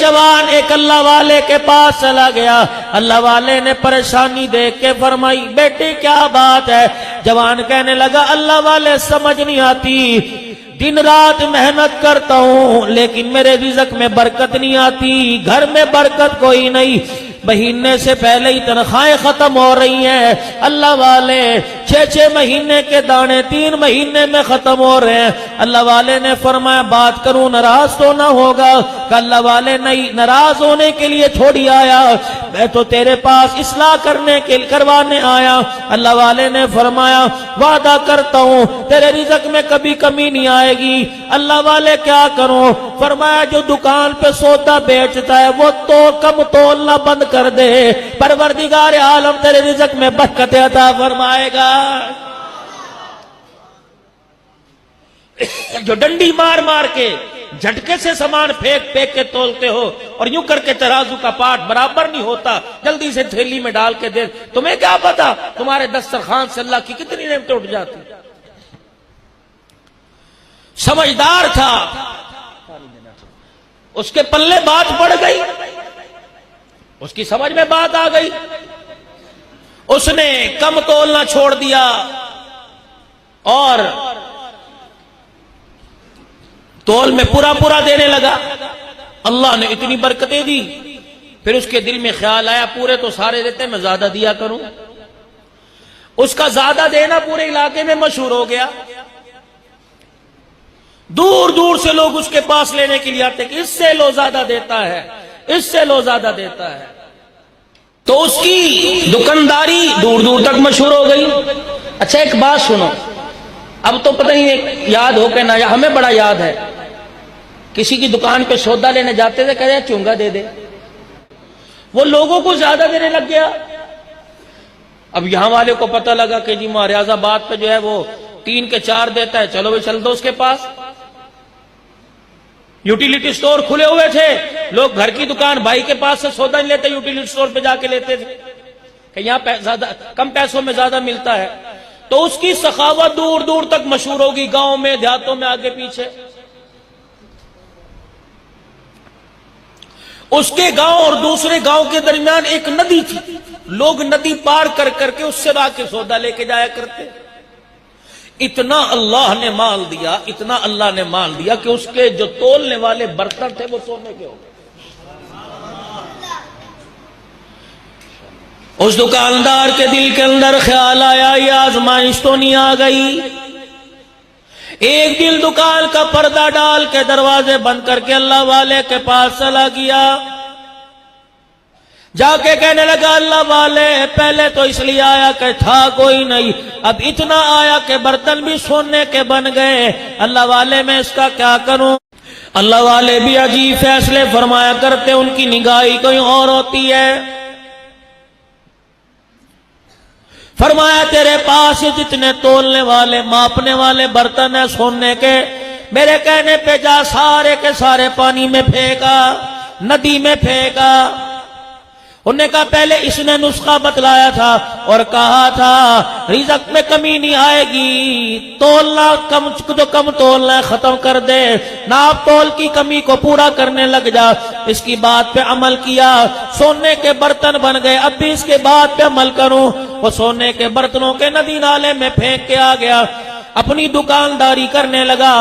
جوان ایک اللہ والے کے پاس چلا گیا. اللہ والے نے پریشانی دیکھ کے فرمائی بیٹے کیا بات ہے؟ جوان کہنے لگا اللہ والے سمجھ نہیں آتی, دن رات محنت کرتا ہوں لیکن میرے رزق میں برکت نہیں آتی, گھر میں برکت کوئی نہیں, مہینے سے پہلے ہی تنخواہیں ختم ہو رہی ہیں. اللہ والے 6 مہینے کے دانے 3 مہینے میں ختم ہو رہے ہیں. اللہ والے نے فرمایا بات کروں ناراض تو نہ ہوگا؟ کہ اللہ والے نہیں, ناراض ہونے کے لیے تھوڑی آیا, میں تو تیرے پاس اصلاح کروانے آیا. اللہ والے نے فرمایا وعدہ کرتا ہوں تیرے رزق میں کبھی کمی نہیں آئے گی. اللہ والے کیا کروں؟ فرمایا جو دکان پہ سودا بیچتا ہے وہ تو کم تولنا بند کر دے, پروردگار عالم تیرے رزق میں برکت عطا فرمائے گا. جو ڈنڈی مار مار کے جھٹکے سے سامان پھینک پھینک کے تولتے ہو اور یوں کر کے ترازو کا پاٹ برابر نہیں ہوتا, جلدی سے تھیلی میں ڈال کے دے, تمہیں کیا پتا تمہارے دسترخوان سے اللہ کی کتنی نعمتیں اٹھ جاتی. سمجھدار تھا, اس کے پلے بات پڑ گئی, اس کی سمجھ میں بات آ گئی, اس نے کم تولنا چھوڑ دیا اور تول میں پورا دینے لگا. اللہ نے اتنی برکتیں دی, پھر اس کے دل میں خیال آیا پورے تو سارے دیتے میں زیادہ دیا کروں. اس کا زیادہ دینا پورے علاقے میں مشہور ہو گیا. دور دور سے لوگ اس کے پاس لینے کے لیے آتے کہ اس سے لو زیادہ دیتا ہے, اس سے لو زیادہ دیتا ہے. تو اس کی دکانداری دور دور تک مشہور ہو گئی. اچھا ایک بات سنو, اب تو پتہ نہیں یاد ہو کہ نہ, ہمیں بڑا یاد ہے, کسی کی دکان پہ سودا لینے جاتے تھے, کہتے چونگا دے دے, وہ لوگوں کو زیادہ دینے لگ گیا. اب یہاں والے کو پتہ لگا کہ جی ریاض آباد پہ جو ہے وہ 3 کے 4 دیتا ہے, چلو بھی چل دو اس کے پاس. یوٹیلیٹی سٹور کھلے ہوئے تھے, لوگ گھر کی دکان بھائی کے پاس سے سودا نہیں لیتے, یوٹیلیٹی سٹور پہ جا کے لیتے تھے کہ یہاں زیادہ کم پیسوں میں زیادہ ملتا ہے. تو اس کی سخاوت دور دور تک مشہور ہوگی, گاؤں میں دیہاتوں میں آگے پیچھے. اس کے گاؤں اور دوسرے گاؤں کے درمیان ایک ندی تھی, لوگ ندی پار کر کر کے اس سے لا کے سودا لے کے جایا کرتے. اتنا اللہ نے مال دیا, اتنا اللہ نے مال دیا کہ اس کے جو تولنے والے برتن تھے وہ سونے کے ہو گئے. اس دکاندار کے دل کے اندر خیال آیا یہ آزمائش تو نہیں آ گئی. ایک دل دکان کا پردہ ڈال کے دروازے بند کر کے اللہ والے کے پاس چلا گیا. جا کے کہنے لگا اللہ والے پہلے تو اس لیے آیا کہ تھا کوئی نہیں, اب اتنا آیا کہ برتن بھی سونے کے بن گئے. اللہ والے میں اس کا کیا کروں؟ اللہ والے بھی عجیب فیصلے فرمایا کرتے, ان کی نگاہی کوئی اور ہوتی ہے. فرمایا تیرے پاس جتنے تولنے والے ماپنے والے برتن ہیں سونے کے, میرے کہنے پہ جا سارے کے سارے پانی میں پھینکا, ندی میں پھینکا. انہوں نے کہا پہلے اس نے نسخہ بتلایا تھا اور کہا تھا رزق میں کمی نہیں آئے گی, تولنا کم تولنا ہے ختم کر دے, ناپ تول کی کمی کو پورا کرنے لگ جا. اس کی بات پہ عمل کیا, سونے کے برتن بن گئے. اب بھی اس کے بات پہ عمل کروں. وہ سونے کے برتنوں کے ندی نالے میں پھینک کے آ گیا, اپنی دکانداری کرنے لگا.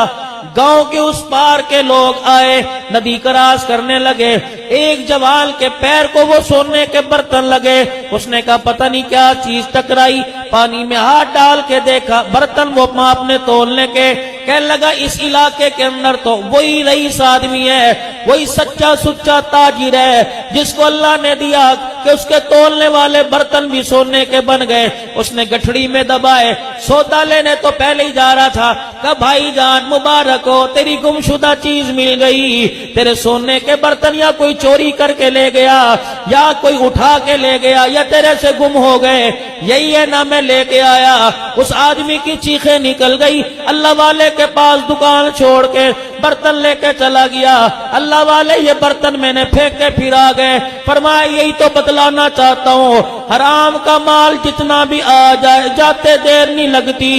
گاؤں کے اس پار کے لوگ آئے, ندی کراس کرنے لگے. ایک جوان کے پیر کو وہ سونے کے برتن لگے. اس نے کہا پتہ نہیں کیا چیز ٹکرائی, پانی میں ہاتھ ڈال کے دیکھا برتن وہ ماپنے تولنے کے. کہنے لگا اس علاقے کے اندر تو وہی رئیس آدمی ہے, وہی سچا سچا تاجر ہے جس کو اللہ نے دیا کہ اس کے تولنے والے برتن بھی سونے کے بن گئے. اس نے گٹھڑی میں دبائے, سودا لینے تو پہلے ہی جا رہا تھا. کہ بھائی جان مبارک ہو, تیری گمشدہ چیز مل گئی. تیرے سونے کے برتن یا کوئی چوری کر کے لے گیا, یا کوئی اٹھا کے لے گیا, یا تیرے سے گم ہو گئے. یہی ہے نا میں لے کے آیا. اس آدمی کی چیخیں نکل گئی. اللہ والے کے پاس دکان چھوڑ کے برتن لے کے چلا گیا. اللہ والے یہ برتن میں نے پھینک کے پھر آ گئے. فرمایا یہی تو بتلانا چاہتا ہوں, حرام کا مال جتنا بھی آ جائے جاتے دیر نہیں لگتی,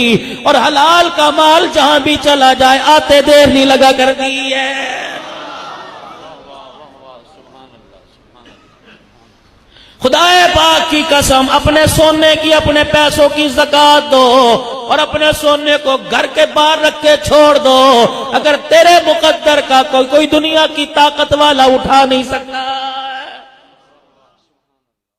اور حلال کا مال جہاں بھی چلا جائے آتے دیر نہیں لگا کرتی ہے. خدائے پاک کی قسم، اپنے سونے کی، اپنے پیسوں کی زکات دو اور اپنے سونے کو گھر کے باہر رکھ کے چھوڑ دو، اگر تیرے مقدر کا کوئی دنیا کی طاقت والا اٹھا نہیں سکتا۔